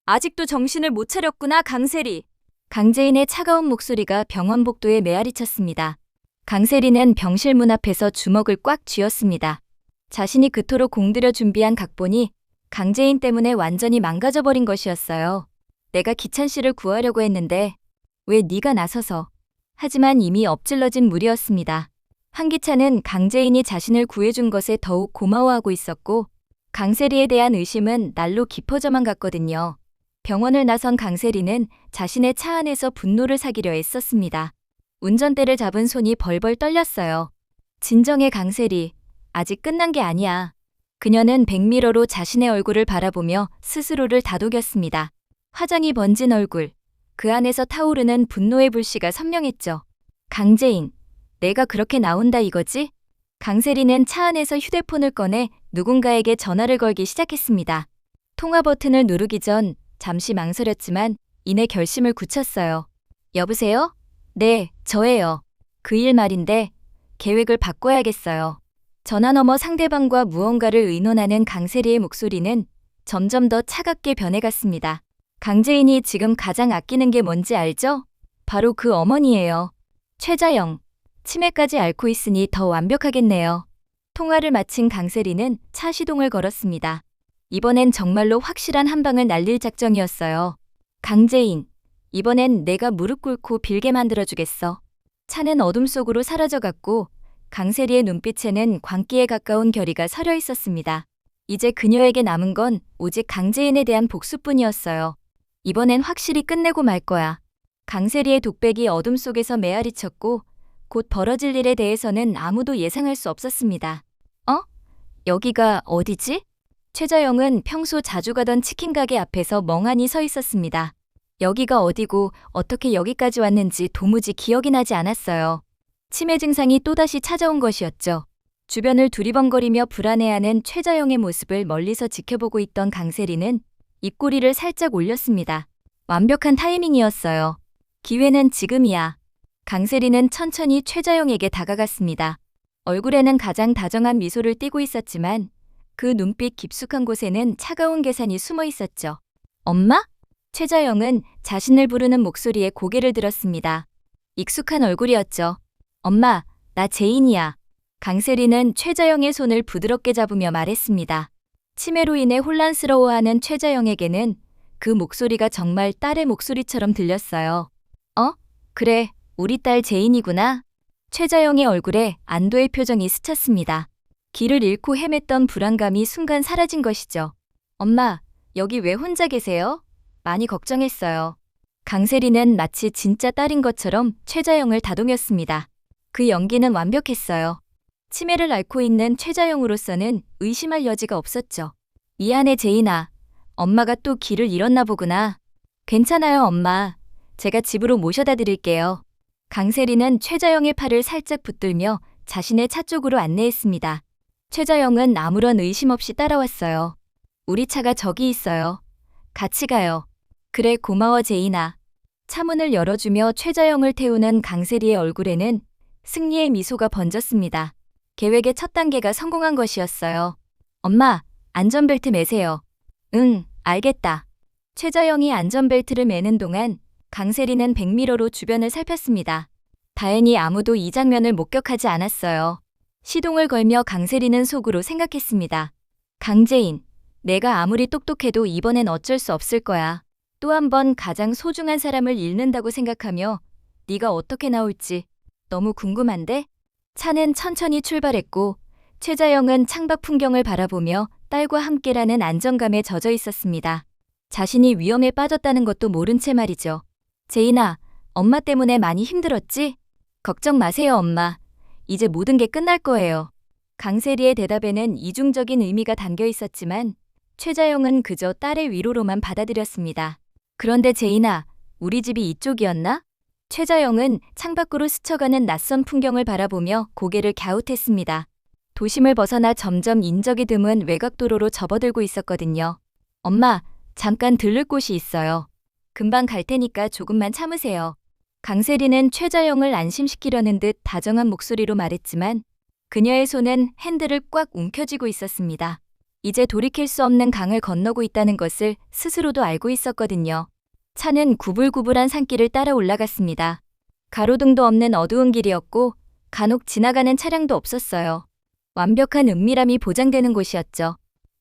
아직도 정신을 못 차렸구나, 강세리. 강재인의 차가운 목소리가 병원 복도에 메아리쳤습니다. 강세리는 병실 문 앞에서 주먹을 꽉 쥐었습니다. 자신이 그토록 공들여 준비한 각본이 강재인 때문에 완전히 망가져버린 것이었어요. 내가 기찬 씨를 구하려고 했는데 왜 네가 나서서. 하지만 이미 엎질러진 물이었습니다. 황기찬은 강재인이 자신을 구해준 것에 더욱 고마워하고 있었고 강세리에 대한 의심은 날로 깊어져만 갔거든요. 병원을 나선 강세리는 자신의 차 안에서 분노를 사기려 애썼습니다. 운전대를 잡은 손이 벌벌 떨렸어요. 진정해, 강세리. 아직 끝난 게 아니야. 그녀는 백미러로 자신의 얼굴을 바라보며 스스로를 다독였습니다. 화장이 번진 얼굴, 그 안에서 타오르는 분노의 불씨가 선명했죠. 강재인, 내가 그렇게 나온다 이거지? 강세리는 차 안에서 휴대폰을 꺼내 누군가에게 전화를 걸기 시작했습니다. 통화 버튼을 누르기 전 잠시 망설였지만 이내 결심을 굳혔어요. 여보세요? 네, 저예요. 그 일 말인데 계획을 바꿔야겠어요. 전화 너머 상대방과 무언가를 의논하는 강세리의 목소리는 점점 더 차갑게 변해갔습니다. 강재인이 지금 가장 아끼는 게 뭔지 알죠? 바로 그 어머니예요. 최자영. 치매까지 앓고 있으니 더 완벽하겠네요. 통화를 마친 강세리는 차 시동을 걸었습니다. 이번엔 정말로 확실한 한 방을 날릴 작정이었어요. 강재인, 이번엔 내가 무릎 꿇고 빌게 만들어주겠어. 차는 어둠 속으로 사라져갔고 강세리의 눈빛에는 광기에 가까운 결의가 서려 있었습니다. 이제 그녀에게 남은 건 오직 강재인에 대한 복수뿐이었어요. 이번엔 확실히 끝내고 말 거야. 강세리의 독백이 어둠 속에서 메아리쳤고 곧 벌어질 일에 대해서는 아무도 예상할 수 없었습니다. 여기가 어디지? 최자영은 평소 자주 가던 치킨 가게 앞에서 멍하니 서 있었습니다. 여기가 어디고 어떻게 여기까지 왔는지 도무지 기억이 나지 않았어요. 치매 증상이 또다시 찾아온 것이었죠. 주변을 두리번거리며 불안해하는 최자영의 모습을 멀리서 지켜보고 있던 강세리는 입꼬리를 살짝 올렸습니다. 완벽한 타이밍이었어요. 기회는 지금이야. 강세리는 천천히 최자영에게 다가갔습니다. 얼굴에는 가장 다정한 미소를 띠고 있었지만 그 눈빛 깊숙한 곳에는 차가운 계산이 숨어 있었죠. 엄마? 최자영은 자신을 부르는 목소리에 고개를 들었습니다. 익숙한 얼굴이었죠. 엄마, 나 제인이야. 강세리는 최자영의 손을 부드럽게 잡으며 말했습니다. 치매로 인해 혼란스러워하는 최자영에게는 그 목소리가 정말 딸의 목소리처럼 들렸어요. 그래, 우리 딸 제인이구나. 최자영의 얼굴에 안도의 표정이 스쳤습니다. 길을 잃고 헤맸던 불안감이 순간 사라진 것이죠. 엄마, 여기 왜 혼자 계세요? 많이 걱정했어요. 강세리는 마치 진짜 딸인 것처럼 최자영을 다독였습니다. 그 연기는 완벽했어요. 치매를 앓고 있는 최자영으로서는 의심할 여지가 없었죠. 미안해, 제인아. 엄마가 또 길을 잃었나 보구나. 괜찮아요, 엄마. 제가 집으로 모셔다 드릴게요. 강세리는 최자영의 팔을 살짝 붙들며 자신의 차 쪽으로 안내했습니다. 최자영은 아무런 의심 없이 따라왔어요. 우리 차가 저기 있어요. 같이 가요. 그래, 고마워, 제인아. 차문을 열어주며 최자영을 태우는 강세리의 얼굴에는 승리의 미소가 번졌습니다. 계획의 첫 단계가 성공한 것이었어요. 엄마, 안전벨트 매세요. 응, 알겠다. 최자영이 안전벨트를 매는 동안 강세리는 백미러로 주변을 살폈습니다. 다행히 아무도 이 장면을 목격하지 않았어요. 시동을 걸며 강세리는 속으로 생각했습니다. 강재인, 내가 아무리 똑똑해도 이번엔 어쩔 수 없을 거야. 또 한 번 가장 소중한 사람을 잃는다고 생각하며 네가 어떻게 나올지 너무 궁금한데? 차는 천천히 출발했고 최자영은 창밖 풍경을 바라보며 딸과 함께라는 안정감에 젖어 있었습니다. 자신이 위험에 빠졌다는 것도 모른 채 말이죠. 제인아, 엄마 때문에 많이 힘들었지? 걱정 마세요, 엄마. 이제 모든 게 끝날 거예요. 강세리의 대답에는 이중적인 의미가 담겨 있었지만 최자영은 그저 딸의 위로로만 받아들였습니다. 그런데 제인아, 우리 집이 이쪽이었나? 최자영은 창밖으로 스쳐가는 낯선 풍경을 바라보며 고개를 갸웃했습니다. 도심을 벗어나 점점 인적이 드문 외곽도로로 접어들고 있었거든요. 엄마, 잠깐 들를 곳이 있어요. 금방 갈 테니까 조금만 참으세요. 강세리는 최자영을 안심시키려는 듯 다정한 목소리로 말했지만 그녀의 손은 핸들을 꽉 움켜쥐고 있었습니다. 이제 돌이킬 수 없는 강을 건너고 있다는 것을 스스로도 알고 있었거든요. 차는 구불구불한 산길을 따라 올라갔습니다. 가로등도 없는 어두운 길이었고 간혹 지나가는 차량도 없었어요. 완벽한 은밀함이 보장되는 곳이었죠.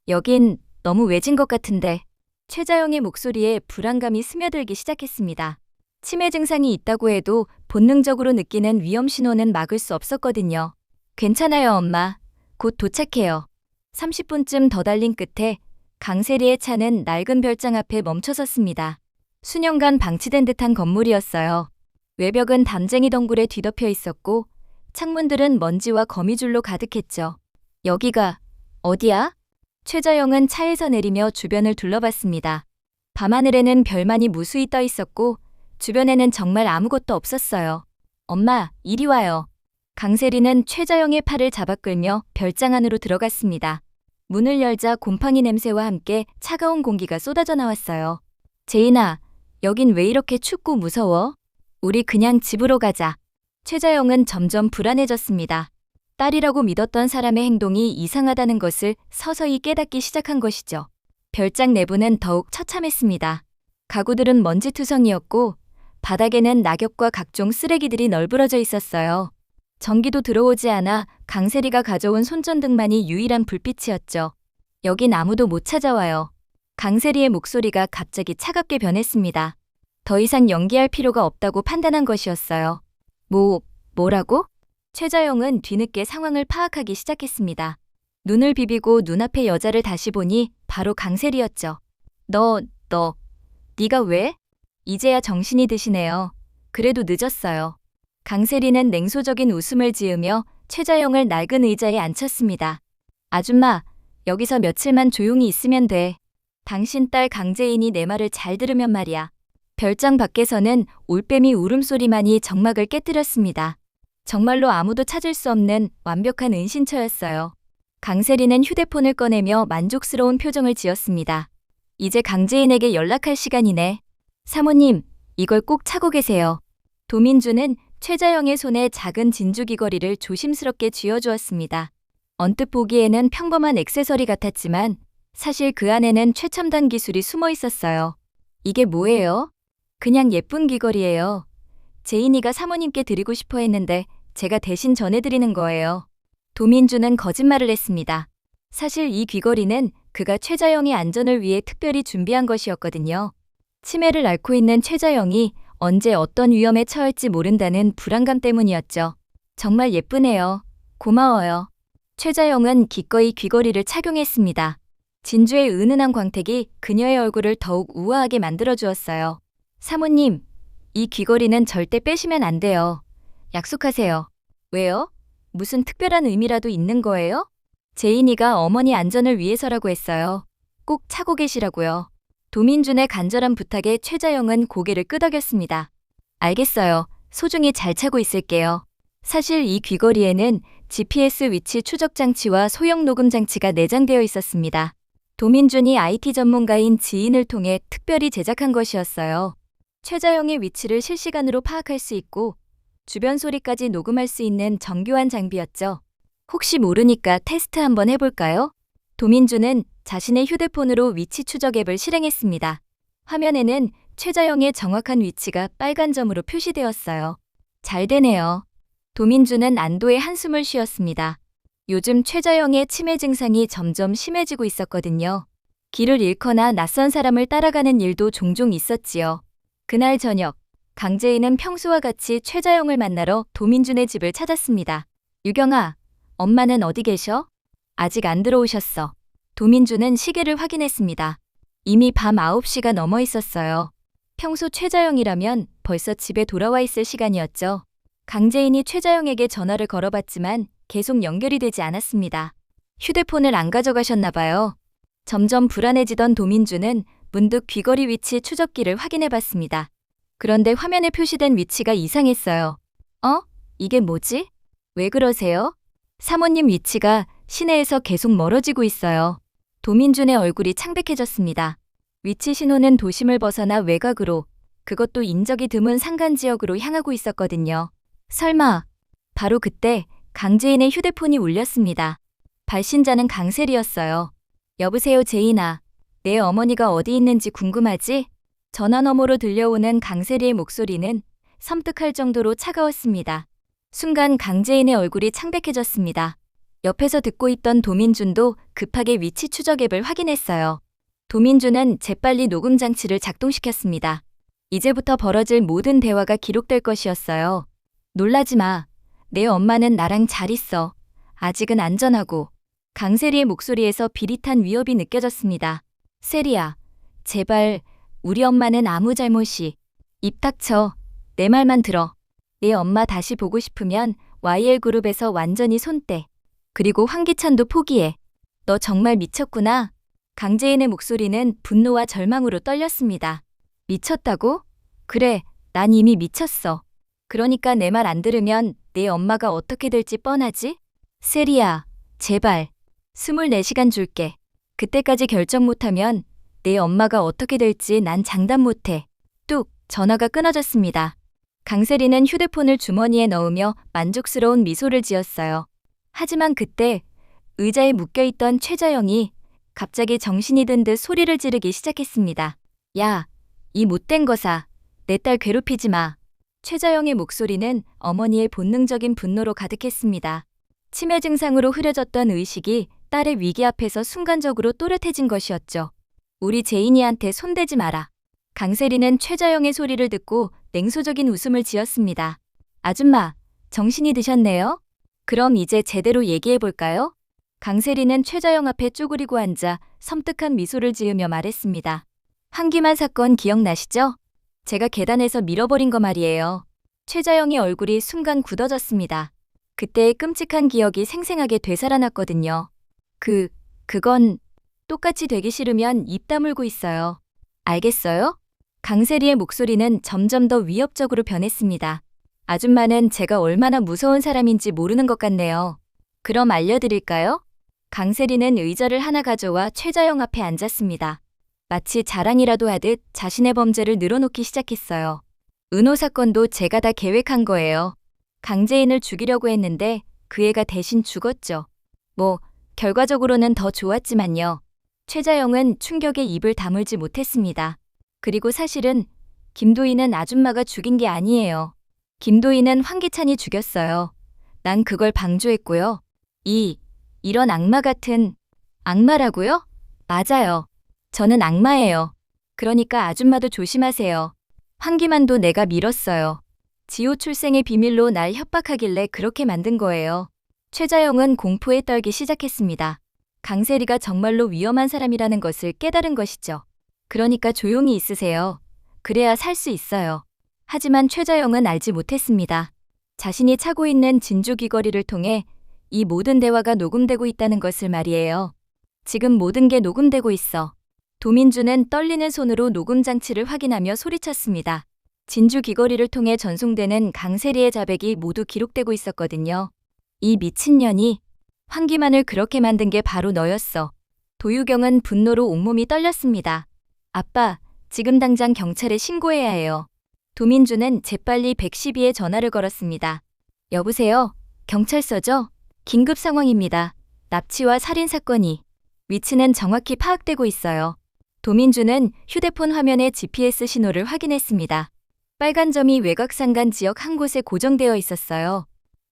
여긴 너무 외진 것 같은데. 최자영의 목소리에 불안감이 스며들기 시작했습니다. 치매 증상이 있다고 해도 본능적으로 느끼는 위험 신호는 막을 수 없었거든요. 괜찮아요, 엄마. 곧 도착해요. 30분쯤 더 달린 끝에 강세리의 차는 낡은 별장 앞에 멈춰섰습니다. 수년간 방치된 듯한 건물이었어요. 외벽은 담쟁이 덩굴에 뒤덮여 있었고 창문들은 먼지와 거미줄로 가득했죠. 여기가 어디야? 최자영은 차에서 내리며 주변을 둘러봤습니다. 밤하늘에는 별만이 무수히 떠 있었고 주변에는 정말 아무것도 없었어요. 엄마, 이리 와요. 강세리는 최자영의 팔을 잡아 끌며 별장 안으로 들어갔습니다. 문을 열자 곰팡이 냄새와 함께 차가운 공기가 쏟아져 나왔어요. 제인아, 여긴 왜 이렇게 춥고 무서워? 우리 그냥 집으로 가자. 최자영은 점점 불안해졌습니다. 딸이라고 믿었던 사람의 행동이 이상하다는 것을 서서히 깨닫기 시작한 것이죠. 별장 내부는 더욱 처참했습니다. 가구들은 먼지투성이었고 바닥에는 낙엽과 각종 쓰레기들이 널브러져 있었어요. 전기도 들어오지 않아 강세리가 가져온 손전등만이 유일한 불빛이었죠. 여긴 아무도 못 찾아와요. 강세리의 목소리가 갑자기 차갑게 변했습니다. 더 이상 연기할 필요가 없다고 판단한 것이었어요. 뭐라고? 최자영은 뒤늦게 상황을 파악하기 시작했습니다. 눈을 비비고 눈앞의 여자를 다시 보니 바로 강세리였죠. 네가 왜? 이제야 정신이 드시네요. 그래도 늦었어요. 강세리는 냉소적인 웃음을 지으며 최자영을 낡은 의자에 앉혔습니다. 아줌마, 여기서 며칠만 조용히 있으면 돼. 당신 딸 강재인이 내 말을 잘 들으면 말이야. 별장 밖에서는 올빼미 울음소리만이 정막을 깨뜨렸습니다. 정말로 아무도 찾을 수 없는 완벽한 은신처였어요. 강세리는 휴대폰을 꺼내며 만족스러운 표정을 지었습니다. 이제 강재인에게 연락할 시간이네. 사모님, 이걸 꼭 차고 계세요. 도민주는 최자영의 손에 작은 진주 귀걸이를 조심스럽게 쥐어주었습니다. 언뜻 보기에는 평범한 액세서리 같았지만 사실 그 안에는 최첨단 기술이 숨어 있었어요. 이게 뭐예요? 그냥 예쁜 귀걸이에요. 제인이가 사모님께 드리고 싶어 했는데 제가 대신 전해드리는 거예요. 도민주는 거짓말을 했습니다. 사실 이 귀걸이는 그가 최자영의 안전을 위해 특별히 준비한 것이었거든요. 치매를 앓고 있는 최자영이 언제 어떤 위험에 처할지 모른다는 불안감 때문이었죠. 정말 예쁘네요. 고마워요. 최자영은 기꺼이 귀걸이를 착용했습니다. 진주의 은은한 광택이 그녀의 얼굴을 더욱 우아하게 만들어주었어요. 사모님, 이 귀걸이는 절대 빼시면 안 돼요. 약속하세요. 왜요? 무슨 특별한 의미라도 있는 거예요? 제인이가 어머니 안전을 위해서라고 했어요. 꼭 차고 계시라고요. 도민준의 간절한 부탁에 최자영은 고개를 끄덕였습니다. 알겠어요. 소중히 잘 차고 있을게요. 사실 이 귀걸이에는 GPS 위치 추적 장치와 소형 녹음 장치가 내장되어 있었습니다. 도민준이 IT 전문가인 지인을 통해 특별히 제작한 것이었어요. 최자영의 위치를 실시간으로 파악할 수 있고 주변 소리까지 녹음할 수 있는 정교한 장비였죠. 혹시 모르니까 테스트 한번 해볼까요? 도민준은 자신의 휴대폰으로 위치 추적 앱을 실행했습니다. 화면에는 최자영의 정확한 위치가 빨간 점으로 표시되었어요. 잘 되네요. 도민준은 안도의 한숨을 쉬었습니다. 요즘 최자영의 치매 증상이 점점 심해지고 있었거든요. 길을 잃거나 낯선 사람을 따라가는 일도 종종 있었지요. 그날 저녁, 강재인은 평소와 같이 최자영을 만나러 도민준의 집을 찾았습니다. 유경아, 엄마는 어디 계셔? 아직 안 들어오셨어. 도민준은 시계를 확인했습니다. 이미 밤 9시가 넘어 있었어요. 평소 최자영이라면 벌써 집에 돌아와 있을 시간이었죠. 강재인이 최자영에게 전화를 걸어봤지만 계속 연결이 되지 않았습니다. 휴대폰을 안 가져가셨나 봐요. 점점 불안해지던 도민준은 문득 귀걸이 위치 추적기를 확인해봤습니다. 그런데 화면에 표시된 위치가 이상했어요. 이게 뭐지? 왜 그러세요? 사모님 위치가 시내에서 계속 멀어지고 있어요. 도민준의 얼굴이 창백해졌습니다. 위치 신호는 도심을 벗어나 외곽으로, 그것도 인적이 드문 산간지역으로 향하고 있었거든요. 설마. 바로 그때 강재인의 휴대폰이 울렸습니다. 발신자는 강세리였어요. 여보세요, 제인아. 내 어머니가 어디 있는지 궁금하지? 전화 너머로 들려오는 강세리의 목소리는 섬뜩할 정도로 차가웠습니다. 순간 강재인의 얼굴이 창백해졌습니다. 옆에서 듣고 있던 도민준도 급하게 위치 추적 앱을 확인했어요. 도민준은 재빨리 녹음 장치를 작동시켰습니다. 이제부터 벌어질 모든 대화가 기록될 것이었어요. 놀라지 마. 내 엄마는 나랑 잘 있어. 아직은 안전하고. 강세리의 목소리에서 비릿한 위협이 느껴졌습니다. 세리야, 제발 우리 엄마는 아무 잘못이. 입 닥쳐. 내 말만 들어. 내 엄마 다시 보고 싶으면 YL그룹에서 완전히 손 떼. 그리고 황기찬도 포기해. 너 정말 미쳤구나. 강재인의 목소리는 분노와 절망으로 떨렸습니다. 미쳤다고? 그래, 난 이미 미쳤어. 그러니까 내 말 안 들으면 내 엄마가 어떻게 될지 뻔하지? 세리야, 제발. 24시간 줄게. 그때까지 결정 못하면 내 엄마가 어떻게 될지 난 장담 못해. 뚝, 전화가 끊어졌습니다. 강세리는 휴대폰을 주머니에 넣으며 만족스러운 미소를 지었어요. 하지만 그때 의자에 묶여있던 최자영이 갑자기 정신이 든 듯 소리를 지르기 시작했습니다. 야, 이 못된 거사. 내 딸 괴롭히지 마. 최자영의 목소리는 어머니의 본능적인 분노로 가득했습니다. 치매 증상으로 흐려졌던 의식이 딸의 위기 앞에서 순간적으로 또렷해진 것이었죠. 우리 제인이한테 손대지 마라. 강세리는 최자영의 소리를 듣고 냉소적인 웃음을 지었습니다. 아줌마, 정신이 드셨네요? 그럼 이제 제대로 얘기해볼까요? 강세리는 최자영 앞에 쪼그리고 앉아 섬뜩한 미소를 지으며 말했습니다. 한기만 사건 기억나시죠? 제가 계단에서 밀어버린 거 말이에요. 최자영의 얼굴이 순간 굳어졌습니다. 그때의 끔찍한 기억이 생생하게 되살아났거든요. 그건 똑같이 되기 싫으면 입 다물고 있어요. 알겠어요? 강세리의 목소리는 점점 더 위협적으로 변했습니다. 아줌마는 제가 얼마나 무서운 사람인지 모르는 것 같네요. 그럼 알려드릴까요? 강세리는 의자를 하나 가져와 최자영 앞에 앉았습니다. 마치 자랑이라도 하듯 자신의 범죄를 늘어놓기 시작했어요. 은호 사건도 제가 다 계획한 거예요. 강재인을 죽이려고 했는데 그 애가 대신 죽었죠. 결과적으로는 더 좋았지만요. 최자영은 충격에 입을 다물지 못했습니다. 그리고 사실은 김도희는 아줌마가 죽인 게 아니에요. 김도희는 황기찬이 죽였어요. 난 그걸 방조했고요. 이런 악마 같은... 악마라고요? 맞아요. 저는 악마예요. 그러니까 아줌마도 조심하세요. 황기만도 내가 밀었어요. 지호 출생의 비밀로 날 협박하길래 그렇게 만든 거예요. 최자영은 공포에 떨기 시작했습니다. 강세리가 정말로 위험한 사람이라는 것을 깨달은 것이죠. 그러니까 조용히 있으세요. 그래야 살 수 있어요. 하지만 최자영은 알지 못했습니다. 자신이 차고 있는 진주 귀걸이를 통해 이 모든 대화가 녹음되고 있다는 것을 말이에요. 지금 모든 게 녹음되고 있어. 도민주는 떨리는 손으로 녹음 장치를 확인하며 소리쳤습니다. 진주 귀걸이를 통해 전송되는 강세리의 자백이 모두 기록되고 있었거든요. 이 미친년이 황기만을 그렇게 만든 게 바로 너였어. 도유경은 분노로 온몸이 떨렸습니다. 아빠, 지금 당장 경찰에 신고해야 해요. 도민주는 재빨리 112에 전화를 걸었습니다. 여보세요? 경찰서죠? 긴급 상황입니다. 납치와 살인 사건이. 위치는 정확히 파악되고 있어요. 도민주는 휴대폰 화면의 GPS 신호를 확인했습니다. 빨간 점이 외곽상간 지역 한 곳에 고정되어 있었어요.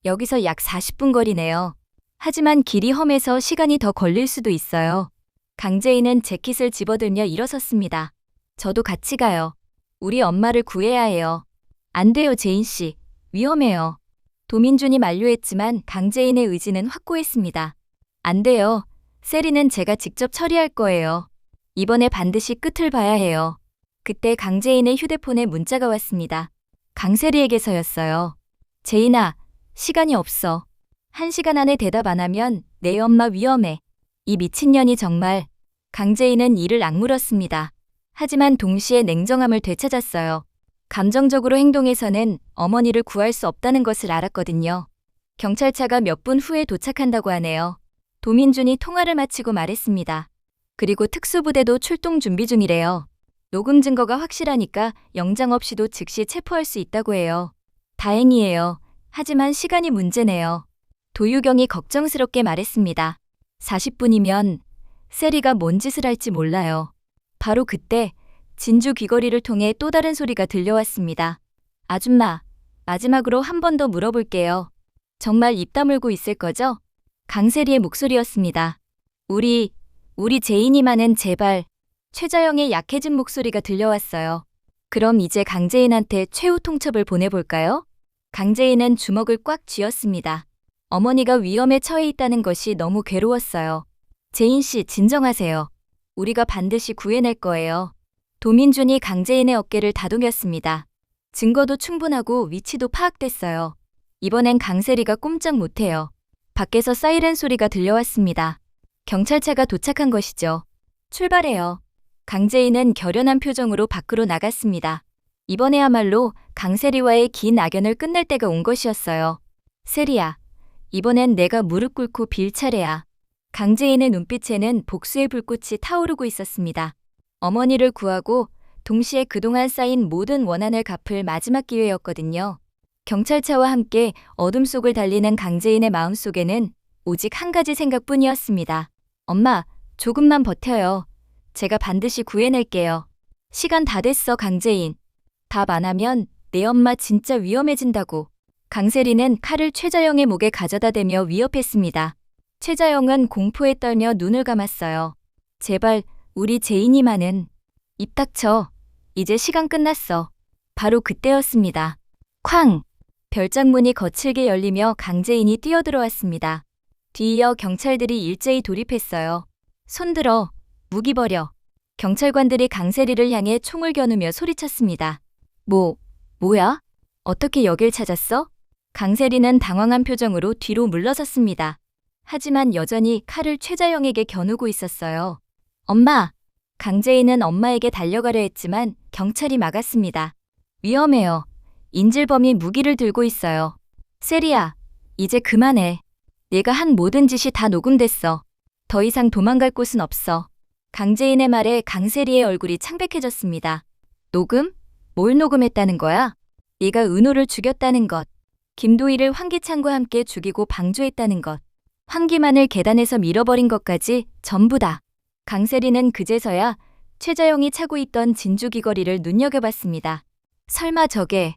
여기서 약 40분 거리네요. 하지만 길이 험해서 시간이 더 걸릴 수도 있어요. 강재인은 재킷을 집어들며 일어섰습니다. 저도 같이 가요. 우리 엄마를 구해야 해요. 안 돼요, 제인 씨. 위험해요. 도민준이 만류했지만 강재인의 의지는 확고했습니다. 안 돼요. 세리는 제가 직접 처리할 거예요. 이번에 반드시 끝을 봐야 해요. 그때 강재인의 휴대폰에 문자가 왔습니다. 강세리에게서였어요. 제인아, 시간이 없어. 1시간 안에 대답 안 하면 내 엄마 위험해. 이 미친년이 정말. 강재인은 이를 악물었습니다. 하지만 동시에 냉정함을 되찾았어요. 감정적으로 행동해서는 어머니를 구할 수 없다는 것을 알았거든요. 경찰차가 몇 분 후에 도착한다고 하네요. 도민준이 통화를 마치고 말했습니다. 그리고 특수부대도 출동 준비 중이래요. 녹음 증거가 확실하니까 영장 없이도 즉시 체포할 수 있다고 해요. 다행이에요. 하지만 시간이 문제네요. 도유경이 걱정스럽게 말했습니다. 40분이면 세리가 뭔 짓을 할지 몰라요. 바로 그때 진주 귀걸이를 통해 또 다른 소리가 들려왔습니다. 아줌마, 마지막으로 한 번 더 물어볼게요. 정말 입 다물고 있을 거죠? 강세리의 목소리였습니다. 우리 제인이만은 제발. 최자영의 약해진 목소리가 들려왔어요. 그럼 이제 강재인한테 최후 통첩을 보내볼까요? 강재인은 주먹을 꽉 쥐었습니다. 어머니가 위험에 처해 있다는 것이 너무 괴로웠어요. 재인 씨, 진정하세요. 우리가 반드시 구해낼 거예요. 도민준이 강재인의 어깨를 다독였습니다. 증거도 충분하고 위치도 파악됐어요. 이번엔 강세리가 꼼짝 못해요. 밖에서 사이렌 소리가 들려왔습니다. 경찰차가 도착한 것이죠. 출발해요. 강재인은 결연한 표정으로 밖으로 나갔습니다. 이번에야말로 강세리와의 긴 악연을 끝낼 때가 온 것이었어요. 세리야, 이번엔 내가 무릎 꿇고 빌 차례야. 강재인의 눈빛에는 복수의 불꽃이 타오르고 있었습니다. 어머니를 구하고 동시에 그동안 쌓인 모든 원한을 갚을 마지막 기회였거든요. 경찰차와 함께 어둠 속을 달리는 강재인의 마음속에는 오직 한 가지 생각뿐이었습니다. 엄마, 조금만 버텨요. 제가 반드시 구해낼게요. 시간 다 됐어, 강재인. 답 안 하면 내 엄마 진짜 위험해진다고. 강세리는 칼을 최자영의 목에 가져다 대며 위협했습니다. 최자영은 공포에 떨며 눈을 감았어요. 제발 우리 제인이만은. 입 닥쳐. 이제 시간 끝났어. 바로 그때였습니다. 쾅! 별장문이 거칠게 열리며 강재인이 뛰어들어왔습니다. 뒤이어 경찰들이 일제히 돌입했어요. 손들어. 무기 버려. 경찰관들이 강세리를 향해 총을 겨누며 소리쳤습니다. 뭐야? 어떻게 여길 찾았어? 강세리는 당황한 표정으로 뒤로 물러섰습니다. 하지만 여전히 칼을 최자영에게 겨누고 있었어요. 엄마! 강재인은 엄마에게 달려가려 했지만 경찰이 막았습니다. 위험해요. 인질범이 무기를 들고 있어요. 세리야, 이제 그만해. 네가 한 모든 짓이 다 녹음됐어. 더 이상 도망갈 곳은 없어. 강재인의 말에 강세리의 얼굴이 창백해졌습니다. 녹음? 뭘 녹음했다는 거야? 네가 은호를 죽였다는 것. 김도희를 황기찬과 함께 죽이고 방조했다는 것. 황기만을 계단에서 밀어버린 것까지 전부 다. 강세리는 그제서야 최자영이 차고 있던 진주 귀걸이를 눈여겨봤습니다. 설마 저게.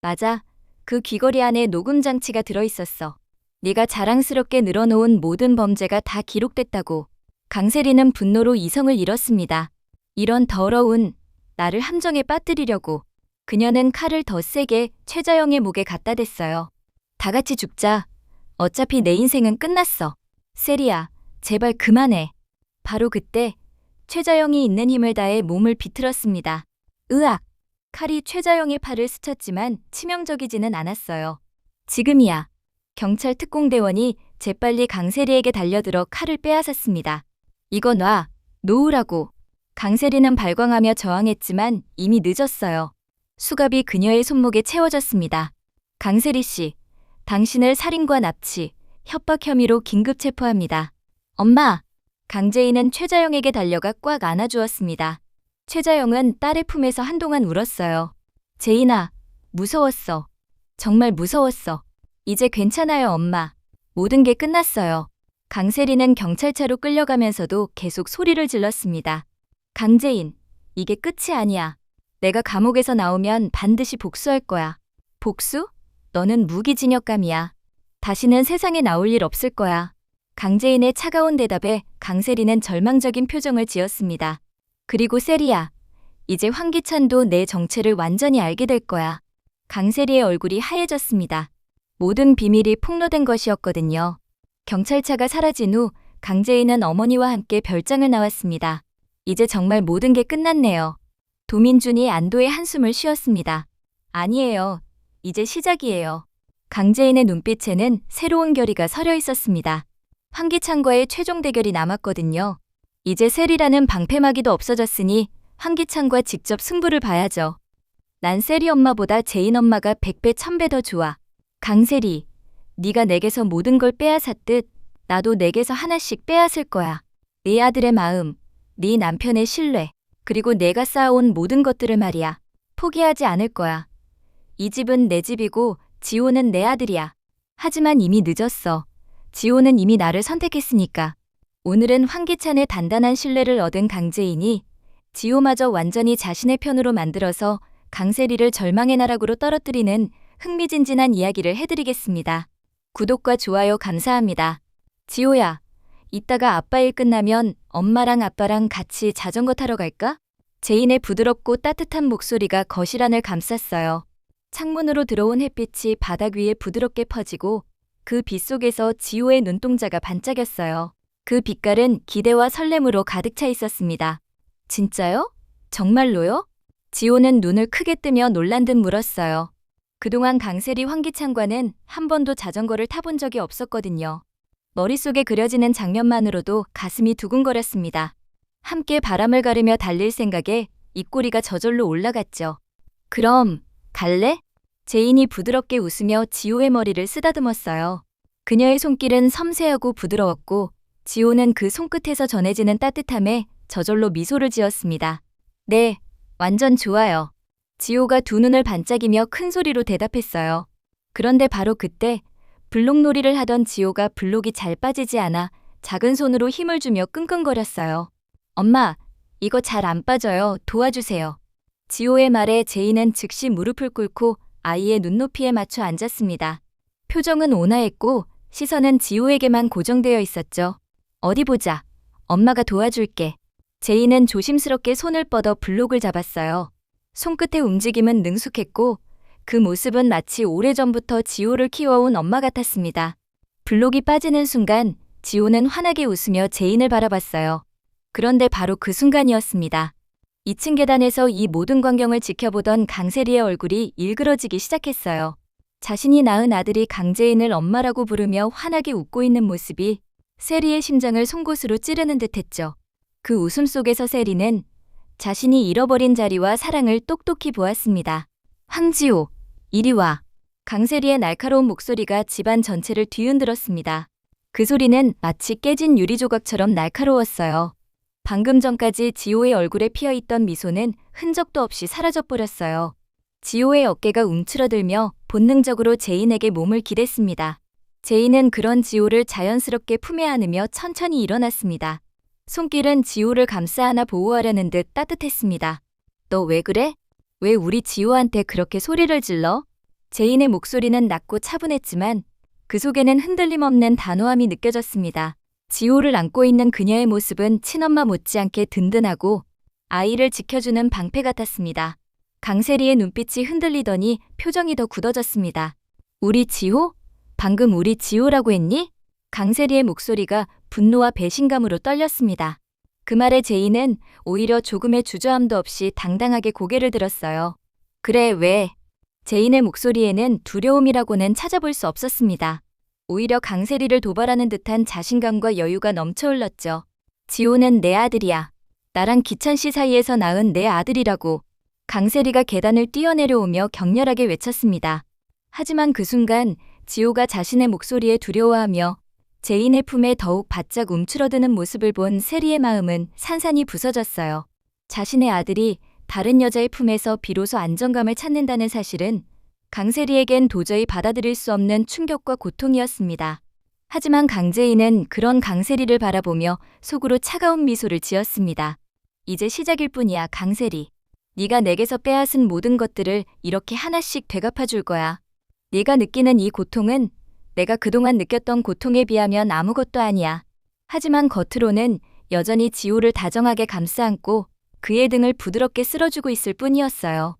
맞아. 그 귀걸이 안에 녹음 장치가 들어있었어. 네가 자랑스럽게 늘어놓은 모든 범죄가 다 기록됐다고. 강세리는 분노로 이성을 잃었습니다. 이런 더러운 나를 함정에 빠뜨리려고. 그녀는 칼을 더 세게 최자영의 목에 갖다 댔어요. 다 같이 죽자. 어차피 내 인생은 끝났어. 세리야, 제발 그만해. 바로 그때 최자영이 있는 힘을 다해 몸을 비틀었습니다. 으악! 칼이 최자영의 팔을 스쳤지만 치명적이지는 않았어요. 지금이야. 경찰 특공대원이 재빨리 강세리에게 달려들어 칼을 빼앗았습니다. 이거 놔. 놓으라고. 강세리는 발광하며 저항했지만 이미 늦었어요. 수갑이 그녀의 손목에 채워졌습니다. 강세리 씨, 당신을 살인과 납치, 협박 혐의로 긴급 체포합니다. 엄마! 강재인은 최자영에게 달려가 꽉 안아주었습니다. 최자영은 딸의 품에서 한동안 울었어요. 재인아, 무서웠어. 정말 무서웠어. 이제 괜찮아요, 엄마. 모든 게 끝났어요. 강세리는 경찰차로 끌려가면서도 계속 소리를 질렀습니다. 강재인, 이게 끝이 아니야. 내가 감옥에서 나오면 반드시 복수할 거야. 복수? 너는 무기징역감이야. 다시는 세상에 나올 일 없을 거야. 강재인의 차가운 대답에 강세리는 절망적인 표정을 지었습니다. 그리고 세리야, 이제 황기찬도 내 정체를 완전히 알게 될 거야. 강세리의 얼굴이 하얘졌습니다. 모든 비밀이 폭로된 것이었거든요. 경찰차가 사라진 후 강재인은 어머니와 함께 별장을 나왔습니다. 이제 정말 모든 게 끝났네요. 도민준이 안도의 한숨을 쉬었습니다. 아니에요. 이제 시작이에요. 강재인의 눈빛에는 새로운 결의가 서려 있었습니다. 황기찬과의 최종 대결이 남았거든요. 이제 세리라는 방패막이도 없어졌으니 황기찬과 직접 승부를 봐야죠. 난 세리 엄마보다 제인 엄마가 100배 1000배 더 좋아. 강세리, 네가 내게서 모든 걸 빼앗았듯 나도 내게서 하나씩 빼앗을 거야. 네 아들의 마음, 네 남편의 신뢰, 그리고 내가 쌓아온 모든 것들을 말이야. 포기하지 않을 거야. 이 집은 내 집이고 지호는 내 아들이야. 하지만 이미 늦었어. 지호는 이미 나를 선택했으니까. 오늘은 황기찬의 단단한 신뢰를 얻은 강재인이 지호마저 완전히 자신의 편으로 만들어서 강세리를 절망의 나락으로 떨어뜨리는 흥미진진한 이야기를 해드리겠습니다. 구독과 좋아요 감사합니다. 지호야, 이따가 아빠 일 끝나면 엄마랑 아빠랑 같이 자전거 타러 갈까? 제인의 부드럽고 따뜻한 목소리가 거실 안을 감쌌어요. 창문으로 들어온 햇빛이 바닥 위에 부드럽게 퍼지고 그 빛 속에서 지호의 눈동자가 반짝였어요. 그 빛깔은 기대와 설렘으로 가득 차 있었습니다. 진짜요? 정말로요? 지호는 눈을 크게 뜨며 놀란 듯 물었어요. 그동안 강세리 황기찬과는 한 번도 자전거를 타본 적이 없었거든요. 머릿속에 그려지는 장면만으로도 가슴이 두근거렸습니다. 함께 바람을 가르며 달릴 생각에 입꼬리가 저절로 올라갔죠. 그럼 갈래? 제인이 부드럽게 웃으며 지호의 머리를 쓰다듬었어요. 그녀의 손길은 섬세하고 부드러웠고 지호는 그 손끝에서 전해지는 따뜻함에 저절로 미소를 지었습니다. 네, 완전 좋아요. 지호가 두 눈을 반짝이며 큰 소리로 대답했어요. 그런데 바로 그때 블록놀이를 하던 지호가 블록이 잘 빠지지 않아 작은 손으로 힘을 주며 끙끙거렸어요. 엄마, 이거 잘 안 빠져요. 도와주세요. 지호의 말에 제인은 즉시 무릎을 꿇고 아이의 눈높이에 맞춰 앉았습니다. 표정은 온화했고 시선은 지호에게만 고정되어 있었죠. 어디 보자. 엄마가 도와줄게. 제인은 조심스럽게 손을 뻗어 블록을 잡았어요. 손끝의 움직임은 능숙했고 그 모습은 마치 오래전부터 지호를 키워온 엄마 같았습니다. 블록이 빠지는 순간 지호는 환하게 웃으며 제인을 바라봤어요. 그런데 바로 그 순간이었습니다. 2층 계단에서 이 모든 광경을 지켜보던 강세리의 얼굴이 일그러지기 시작했어요. 자신이 낳은 아들이 강재인을 엄마라고 부르며 환하게 웃고 있는 모습이 세리의 심장을 송곳으로 찌르는 듯했죠. 그 웃음 속에서 세리는 자신이 잃어버린 자리와 사랑을 똑똑히 보았습니다. 황지호, 이리 와. 강세리의 날카로운 목소리가 집안 전체를 뒤흔들었습니다. 그 소리는 마치 깨진 유리 조각처럼 날카로웠어요. 방금 전까지 지호의 얼굴에 피어있던 미소는 흔적도 없이 사라져버렸어요. 지호의 어깨가 움츠러들며 본능적으로 제인에게 몸을 기댔습니다. 제인은 그런 지호를 자연스럽게 품에 안으며 천천히 일어났습니다. 손길은 지호를 감싸 안아 보호하려는 듯 따뜻했습니다. 너 왜 그래? 왜 우리 지호한테 그렇게 소리를 질러? 제인의 목소리는 낮고 차분했지만 그 속에는 흔들림 없는 단호함이 느껴졌습니다. 지호를 안고 있는 그녀의 모습은 친엄마 못지않게 든든하고 아이를 지켜주는 방패 같았습니다. 강세리의 눈빛이 흔들리더니 표정이 더 굳어졌습니다. 우리 지호? 방금 우리 지호라고 했니? 강세리의 목소리가 분노와 배신감으로 떨렸습니다. 그 말에 제인은 오히려 조금의 주저함도 없이 당당하게 고개를 들었어요. 그래, 왜? 제인의 목소리에는 두려움이라고는 찾아볼 수 없었습니다. 오히려 강세리를 도발하는 듯한 자신감과 여유가 넘쳐 흘렀죠. 지호는 내 아들이야. 나랑 기찬 씨 사이에서 낳은 내 아들이라고. 강세리가 계단을 뛰어내려오며 격렬하게 외쳤습니다. 하지만 그 순간 지호가 자신의 목소리에 두려워하며 제인의 품에 더욱 바짝 움츠러드는 모습을 본 세리의 마음은 산산이 부서졌어요. 자신의 아들이 다른 여자의 품에서 비로소 안정감을 찾는다는 사실은 강세리에겐 도저히 받아들일 수 없는 충격과 고통이었습니다. 하지만 강재인은 그런 강세리를 바라보며 속으로 차가운 미소를 지었습니다. 이제 시작일 뿐이야, 강세리. 네가 내게서 빼앗은 모든 것들을 이렇게 하나씩 되갚아 줄 거야. 네가 느끼는 이 고통은 내가 그동안 느꼈던 고통에 비하면 아무것도 아니야. 하지만 겉으로는 여전히 지호를 다정하게 감싸 안고 그의 등을 부드럽게 쓸어주고 있을 뿐이었어요.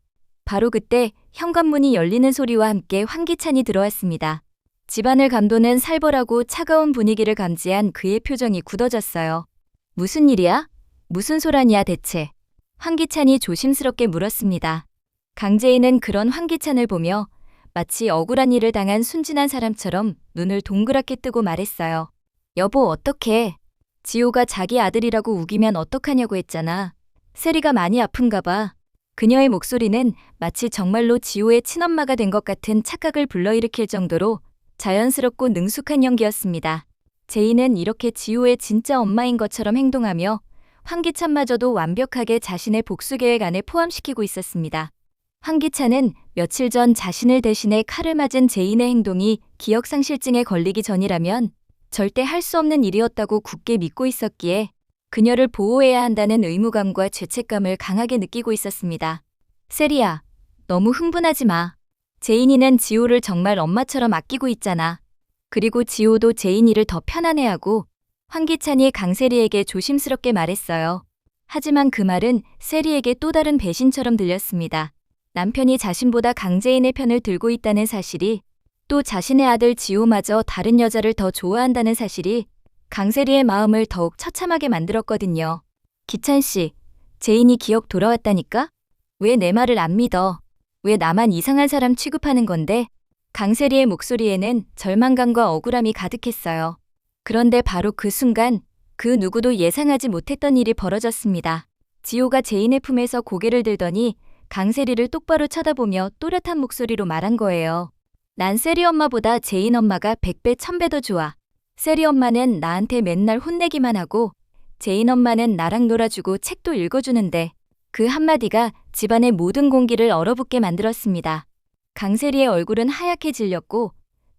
바로 그때 현관문이 열리는 소리와 함께 황기찬이 들어왔습니다. 집안을 감도는 살벌하고 차가운 분위기를 감지한 그의 표정이 굳어졌어요. 무슨 일이야? 무슨 소란이야 대체? 황기찬이 조심스럽게 물었습니다. 강재인은 그런 황기찬을 보며 마치 억울한 일을 당한 순진한 사람처럼 눈을 동그랗게 뜨고 말했어요. 여보, 어떡해? 지호가 자기 아들이라고 우기면 어떡하냐고 했잖아. 세리가 많이 아픈가 봐. 그녀의 목소리는 마치 정말로 지호의 친엄마가 된 것 같은 착각을 불러일으킬 정도로 자연스럽고 능숙한 연기였습니다. 제인은 이렇게 지호의 진짜 엄마인 것처럼 행동하며 황기찬마저도 완벽하게 자신의 복수 계획 안에 포함시키고 있었습니다. 황기찬은 며칠 전 자신을 대신해 칼을 맞은 제인의 행동이 기억상실증에 걸리기 전이라면 절대 할 수 없는 일이었다고 굳게 믿고 있었기에 그녀를 보호해야 한다는 의무감과 죄책감을 강하게 느끼고 있었습니다. 세리야, 너무 흥분하지 마. 제인이는 지호를 정말 엄마처럼 아끼고 있잖아. 그리고 지호도 제인이를 더 편안해하고 황기찬이 강세리에게 조심스럽게 말했어요. 하지만 그 말은 세리에게 또 다른 배신처럼 들렸습니다. 남편이 자신보다 강재인의 편을 들고 있다는 사실이, 또 자신의 아들 지호마저 다른 여자를 더 좋아한다는 사실이 강세리의 마음을 더욱 처참하게 만들었거든요. 기찬 씨, 제인이 기억 돌아왔다니까? 왜 내 말을 안 믿어? 왜 나만 이상한 사람 취급하는 건데? 강세리의 목소리에는 절망감과 억울함이 가득했어요. 그런데 바로 그 순간 그 누구도 예상하지 못했던 일이 벌어졌습니다. 지호가 제인의 품에서 고개를 들더니 강세리를 똑바로 쳐다보며 또렷한 목소리로 말한 거예요. 난 세리 엄마보다 제인 엄마가 100배 1000배 더 좋아. 세리 엄마는 나한테 맨날 혼내기만 하고 제인 엄마는 나랑 놀아주고 책도 읽어주는데, 그 한마디가 집안의 모든 공기를 얼어붙게 만들었습니다. 강세리의 얼굴은 하얗게 질렸고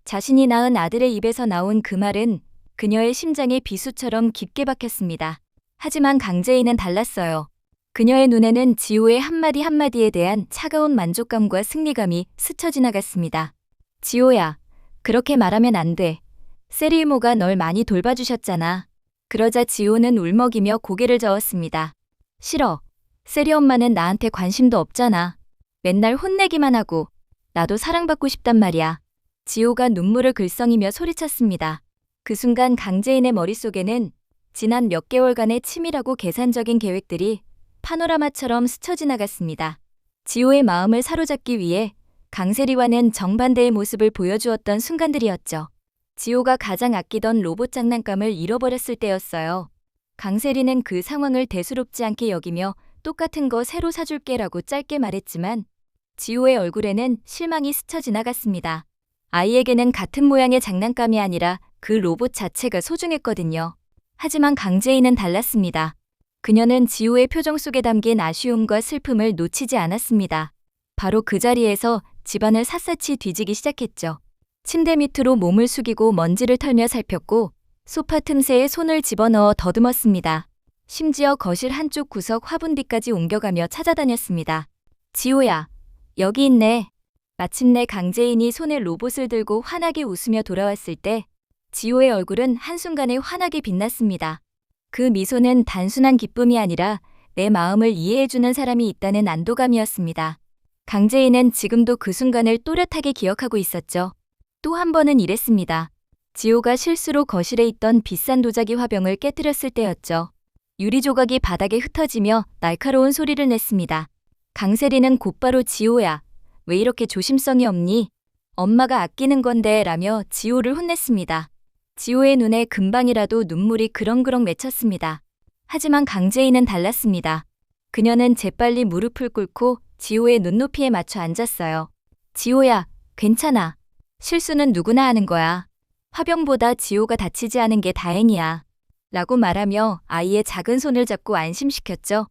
자신이 낳은 아들의 입에서 나온 그 말은 그녀의 심장에 비수처럼 깊게 박혔습니다. 하지만 강재인은 달랐어요. 그녀의 눈에는 지호의 한마디 한마디에 대한 차가운 만족감과 승리감이 스쳐 지나갔습니다. 지호야, 그렇게 말하면 안 돼. 세리 이모가 널 많이 돌봐주셨잖아. 그러자 지호는 울먹이며 고개를 저었습니다. 싫어. 세리 엄마는 나한테 관심도 없잖아. 맨날 혼내기만 하고. 나도 사랑받고 싶단 말이야. 지호가 눈물을 글썽이며 소리쳤습니다. 그 순간 강재인의 머릿속에는 지난 몇 개월간의 치밀하고 계산적인 계획들이 파노라마처럼 스쳐 지나갔습니다. 지호의 마음을 사로잡기 위해 강세리와는 정반대의 모습을 보여주었던 순간들이었죠. 지호가 가장 아끼던 로봇 장난감을 잃어버렸을 때였어요. 강세리는 그 상황을 대수롭지 않게 여기며 똑같은 거 새로 사줄게라고 짧게 말했지만 지호의 얼굴에는 실망이 스쳐 지나갔습니다. 아이에게는 같은 모양의 장난감이 아니라 그 로봇 자체가 소중했거든요. 하지만 강재인은 달랐습니다. 그녀는 지호의 표정 속에 담긴 아쉬움과 슬픔을 놓치지 않았습니다. 바로 그 자리에서 집안을 샅샅이 뒤지기 시작했죠. 침대 밑으로 몸을 숙이고 먼지를 털며 살폈고 소파 틈새에 손을 집어넣어 더듬었습니다. 심지어 거실 한쪽 구석 화분 뒤까지 옮겨가며 찾아다녔습니다. 지호야, 여기 있네. 마침내 강재인이 손에 로봇을 들고 환하게 웃으며 돌아왔을 때 지호의 얼굴은 한순간에 환하게 빛났습니다. 그 미소는 단순한 기쁨이 아니라 내 마음을 이해해주는 사람이 있다는 안도감이었습니다. 강재인은 지금도 그 순간을 또렷하게 기억하고 있었죠. 또 한 번은 이랬습니다. 지호가 실수로 거실에 있던 비싼 도자기 화병을 깨뜨렸을 때였죠. 유리 조각이 바닥에 흩어지며 날카로운 소리를 냈습니다. 강세리는 곧바로 지호야, 왜 이렇게 조심성이 없니? 엄마가 아끼는 건데 라며 지호를 혼냈습니다. 지호의 눈에 금방이라도 눈물이 그렁그렁 맺혔습니다. 하지만 강재인은 달랐습니다. 그녀는 재빨리 무릎을 꿇고 지호의 눈높이에 맞춰 앉았어요. 지호야, 괜찮아. 실수는 누구나 하는 거야. 화병보다 지호가 다치지 않은 게 다행이야. 라고 말하며 아이의 작은 손을 잡고 안심시켰죠.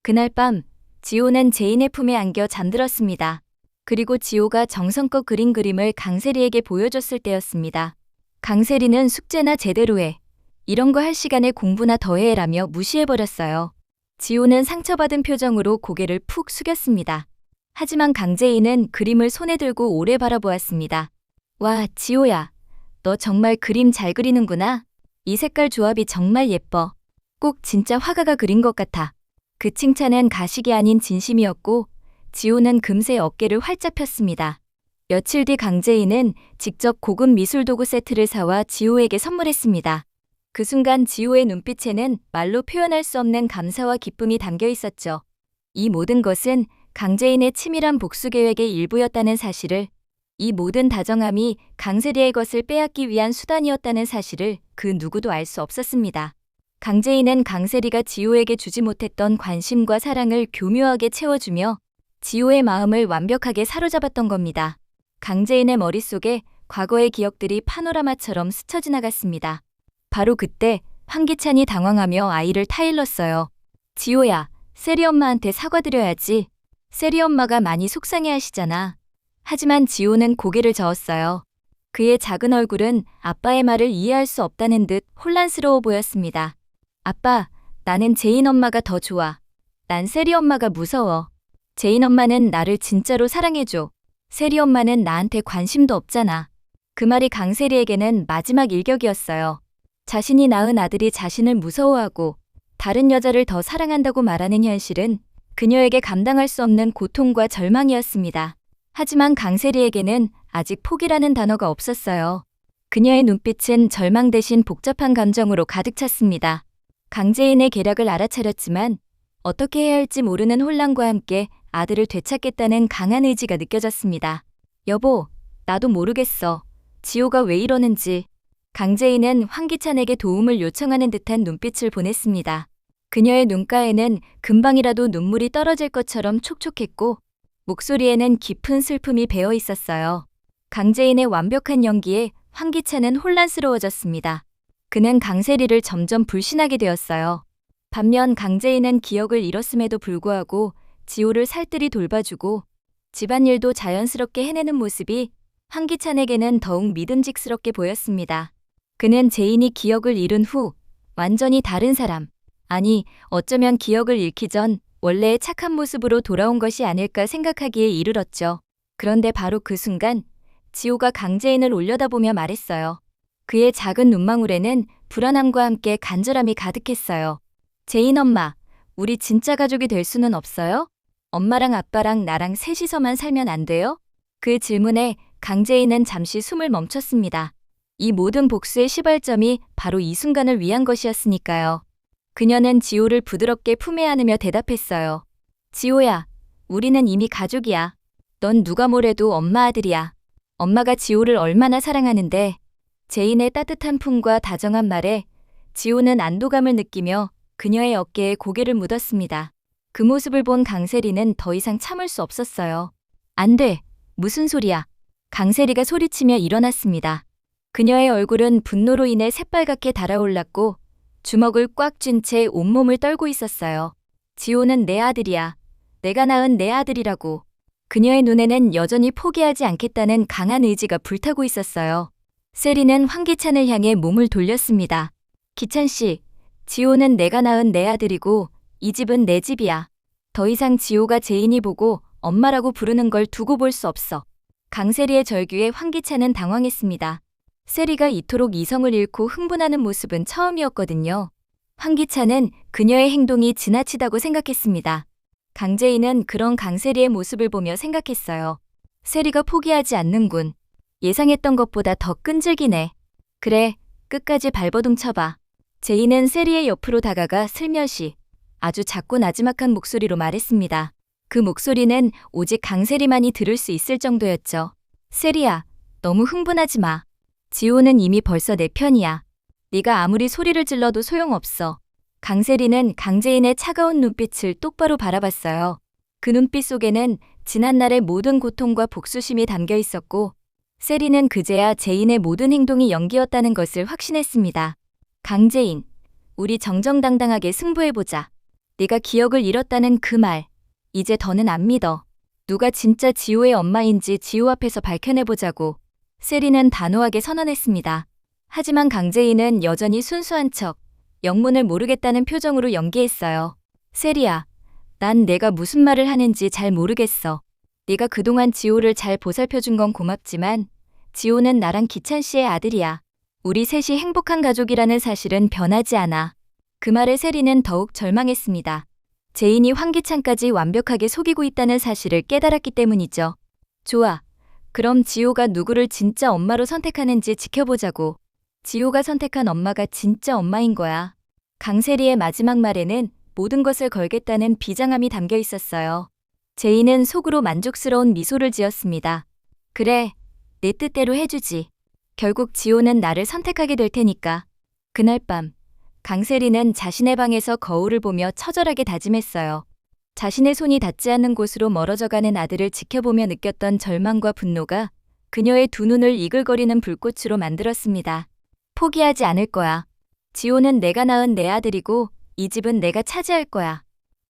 그날 밤 지호는 제인의 품에 안겨 잠들었습니다. 그리고 지호가 정성껏 그린 그림을 강세리에게 보여줬을 때였습니다. 강세리는 숙제나 제대로 해. 이런 거 할 시간에 공부나 더 해라며 무시해버렸어요. 지호는 상처받은 표정으로 고개를 푹 숙였습니다. 하지만 강재인은 그림을 손에 들고 오래 바라보았습니다. 와, 지호야. 너 정말 그림 잘 그리는구나. 이 색깔 조합이 정말 예뻐. 꼭 진짜 화가가 그린 것 같아. 그 칭찬은 가식이 아닌 진심이었고 지호는 금세 어깨를 활짝 폈습니다. 며칠 뒤 강재인은 직접 고급 미술 도구 세트를 사와 지호에게 선물했습니다. 그 순간 지호의 눈빛에는 말로 표현할 수 없는 감사와 기쁨이 담겨 있었죠. 이 모든 것은 강재인의 치밀한 복수 계획의 일부였다는 사실을, 이 모든 다정함이 강세리의 것을 빼앗기 위한 수단이었다는 사실을 그 누구도 알 수 없었습니다. 강재인은 강세리가 지호에게 주지 못했던 관심과 사랑을 교묘하게 채워주며 지호의 마음을 완벽하게 사로잡았던 겁니다. 강재인의 머릿속에 과거의 기억들이 파노라마처럼 스쳐 지나갔습니다. 바로 그때 황기찬이 당황하며 아이를 타일렀어요. 지호야, 세리 엄마한테 사과드려야지. 세리 엄마가 많이 속상해하시잖아. 하지만 지호는 고개를 저었어요. 그의 작은 얼굴은 아빠의 말을 이해할 수 없다는 듯 혼란스러워 보였습니다. 아빠, 나는 제인 엄마가 더 좋아. 난 세리 엄마가 무서워. 제인 엄마는 나를 진짜로 사랑해줘. 세리 엄마는 나한테 관심도 없잖아. 그 말이 강세리에게는 마지막 일격이었어요. 자신이 낳은 아들이 자신을 무서워하고 다른 여자를 더 사랑한다고 말하는 현실은 그녀에게 감당할 수 없는 고통과 절망이었습니다. 하지만 강세리에게는 아직 포기라는 단어가 없었어요. 그녀의 눈빛은 절망 대신 복잡한 감정으로 가득 찼습니다. 강재인의 계략을 알아차렸지만 어떻게 해야 할지 모르는 혼란과 함께 아들을 되찾겠다는 강한 의지가 느껴졌습니다. 여보, 나도 모르겠어. 지호가 왜 이러는지. 강재인은 황기찬에게 도움을 요청하는 듯한 눈빛을 보냈습니다. 그녀의 눈가에는 금방이라도 눈물이 떨어질 것처럼 촉촉했고 목소리에는 깊은 슬픔이 배어 있었어요. 강재인의 완벽한 연기에 황기찬은 혼란스러워졌습니다. 그는 강세리를 점점 불신하게 되었어요. 반면 강재인은 기억을 잃었음에도 불구하고 지호를 살뜰히 돌봐주고 집안일도 자연스럽게 해내는 모습이 황기찬에게는 더욱 믿음직스럽게 보였습니다. 그는 제인이 기억을 잃은 후 완전히 다른 사람, 아니 어쩌면 기억을 잃기 전 원래의 착한 모습으로 돌아온 것이 아닐까 생각하기에 이르렀죠. 그런데 바로 그 순간 지호가 강재인을 올려다보며 말했어요. 그의 작은 눈망울에는 불안함과 함께 간절함이 가득했어요. 제인 엄마, 우리 진짜 가족이 될 수는 없어요? 엄마랑 아빠랑 나랑 셋이서만 살면 안 돼요? 그 질문에 강재인은 잠시 숨을 멈췄습니다. 이 모든 복수의 시발점이 바로 이 순간을 위한 것이었으니까요. 그녀는 지호를 부드럽게 품에 안으며 대답했어요. 지호야, 우리는 이미 가족이야. 넌 누가 뭐래도 엄마 아들이야. 엄마가 지호를 얼마나 사랑하는데. 제인의 따뜻한 품과 다정한 말에 지호는 안도감을 느끼며 그녀의 어깨에 고개를 묻었습니다. 그 모습을 본 강세리는 더 이상 참을 수 없었어요. 안 돼. 무슨 소리야. 강세리가 소리치며 일어났습니다. 그녀의 얼굴은 분노로 인해 새빨갛게 달아올랐고 주먹을 꽉 쥔 채 온몸을 떨고 있었어요. 지호는 내 아들이야. 내가 낳은 내 아들이라고. 그녀의 눈에는 여전히 포기하지 않겠다는 강한 의지가 불타고 있었어요. 세리는 황기찬을 향해 몸을 돌렸습니다. 기찬 씨, 지호는 내가 낳은 내 아들이고 이 집은 내 집이야. 더 이상 지호가 제인이 보고 엄마라고 부르는 걸 두고 볼 수 없어. 강세리의 절규에 황기찬은 당황했습니다. 세리가 이토록 이성을 잃고 흥분하는 모습은 처음이었거든요. 황기찬은 그녀의 행동이 지나치다고 생각했습니다. 강재인은 그런 강세리의 모습을 보며 생각했어요. 세리가 포기하지 않는군. 예상했던 것보다 더 끈질기네. 그래, 끝까지 발버둥 쳐봐. 제인은 세리의 옆으로 다가가 슬며시 아주 작고 나지막한 목소리로 말했습니다. 그 목소리는 오직 강세리만이 들을 수 있을 정도였죠. 세리야, 너무 흥분하지 마. 지호는 이미 벌써 내 편이야. 네가 아무리 소리를 질러도 소용없어. 강세리는 강재인의 차가운 눈빛을 똑바로 바라봤어요. 그 눈빛 속에는 지난날의 모든 고통과 복수심이 담겨 있었고 세리는 그제야 제인의 모든 행동이 연기였다는 것을 확신했습니다. 강재인, 우리 정정당당하게 승부해보자. 네가 기억을 잃었다는 그 말, 이제 더는 안 믿어. 누가 진짜 지호의 엄마인지 지호 앞에서 밝혀내보자고. 세리는 단호하게 선언했습니다. 하지만 강재인은 여전히 순수한 척, 영문을 모르겠다는 표정으로 연기했어요. 세리야, 난 내가 무슨 말을 하는지 잘 모르겠어. 네가 그동안 지호를 잘 보살펴준 건 고맙지만 지호는 나랑 기찬 씨의 아들이야. 우리 셋이 행복한 가족이라는 사실은 변하지 않아. 그 말에 세리는 더욱 절망했습니다. 제인이 황기찬까지 완벽하게 속이고 있다는 사실을 깨달았기 때문이죠. 좋아. 그럼 지호가 누구를 진짜 엄마로 선택하는지 지켜보자고. 지호가 선택한 엄마가 진짜 엄마인 거야. 강세리의 마지막 말에는 모든 것을 걸겠다는 비장함이 담겨 있었어요. 제인은 속으로 만족스러운 미소를 지었습니다. 그래, 내 뜻대로 해주지. 결국 지호는 나를 선택하게 될 테니까. 그날 밤, 강세리는 자신의 방에서 거울을 보며 처절하게 다짐했어요. 자신의 손이 닿지 않는 곳으로 멀어져가는 아들을 지켜보며 느꼈던 절망과 분노가 그녀의 두 눈을 이글거리는 불꽃으로 만들었습니다. 포기하지 않을 거야. 지호는 내가 낳은 내 아들이고 이 집은 내가 차지할 거야.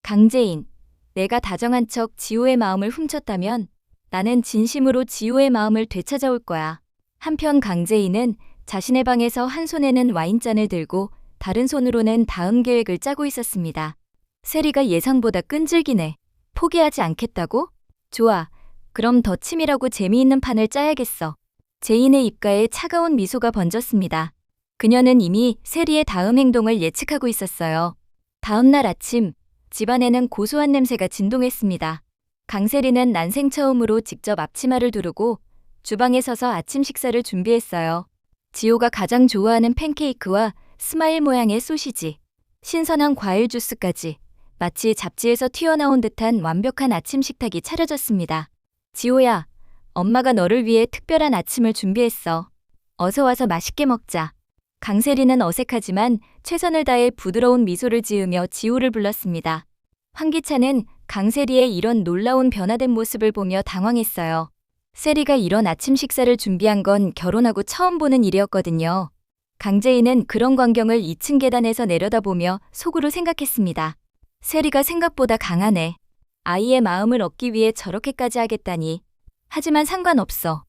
강재인, 내가 다정한 척 지호의 마음을 훔쳤다면 나는 진심으로 지호의 마음을 되찾아올 거야. 한편 강재인은 자신의 방에서 한 손에는 와인잔을 들고 다른 손으로는 다음 계획을 짜고 있었습니다. 세리가 예상보다 끈질기네. 포기하지 않겠다고? 좋아. 그럼 더 치밀하고 재미있는 판을 짜야겠어. 제인의 입가에 차가운 미소가 번졌습니다. 그녀는 이미 세리의 다음 행동을 예측하고 있었어요. 다음 날 아침, 집안에는 고소한 냄새가 진동했습니다. 강세리는 난생 처음으로 직접 앞치마를 두르고 주방에 서서 아침 식사를 준비했어요. 지호가 가장 좋아하는 팬케이크와 스마일 모양의 소시지, 신선한 과일 주스까지 마치 잡지에서 튀어나온 듯한 완벽한 아침 식탁이 차려졌습니다. 지호야, 엄마가 너를 위해 특별한 아침을 준비했어. 어서 와서 맛있게 먹자. 강세리는 어색하지만 최선을 다해 부드러운 미소를 지으며 지호를 불렀습니다. 황기찬은 강세리의 이런 놀라운 변화된 모습을 보며 당황했어요. 세리가 이런 아침 식사를 준비한 건 결혼하고 처음 보는 일이었거든요. 강재인은 그런 광경을 2층 계단에서 내려다보며 속으로 생각했습니다. 세리가 생각보다 강하네. 아이의 마음을 얻기 위해 저렇게까지 하겠다니. 하지만 상관없어.